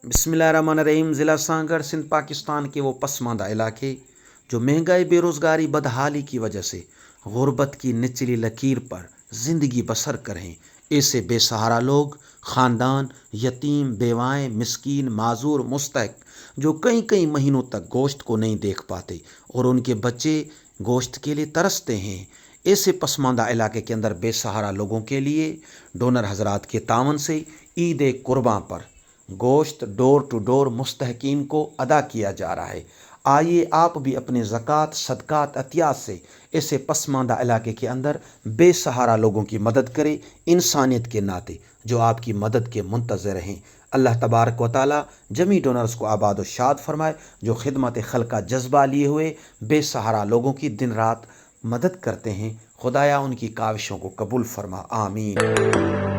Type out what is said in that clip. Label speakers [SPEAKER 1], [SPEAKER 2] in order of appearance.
[SPEAKER 1] बिस्मिल्लाहिर्रहमानिर्रहीम। ज़िला सांगड़ सिंध पाकिस्तान के वो पसमानदा इलाके जो महंगाई, बेरोज़गारी, बदहाली की वजह से गुर्बत की निचली लकीर पर ज़िंदगी बसर करें, ऐसे बेसहारा लोग, ख़ानदान, यतीम, बेवाएँ, मिस्कीन, माजूर, मुस्तहक जो कई कई महीनों तक गोश्त को नहीं देख पाते और उनके बच्चे गोश्त के लिए तरसते हैं, ऐसे पसमानदा इलाके के अंदर बेसहारा लोगों के लिए डोनर हजरात के तावन से ईद कुर्बां पर गोश्त डोर टू डोर मुस्तहकीन को अदा किया जा रहा है। आइए आप भी अपने ज़कात, सदकात, अतियात से ऐसे पसमानदा इलाके के अंदर बेसहारा लोगों की मदद करें, इंसानियत के नाते जो आपकी मदद के मुंतज़र हैं। अल्लाह तबारक व तआला जमी डोनर्स को आबाद व शाद फरमाए, जो खिदमत खल्क का जज्बा लिए हुए बेसहारा लोगों की दिन रात मदद करते हैं। खुदाया उनकी काविशों को कबूल फरमा, आमीन।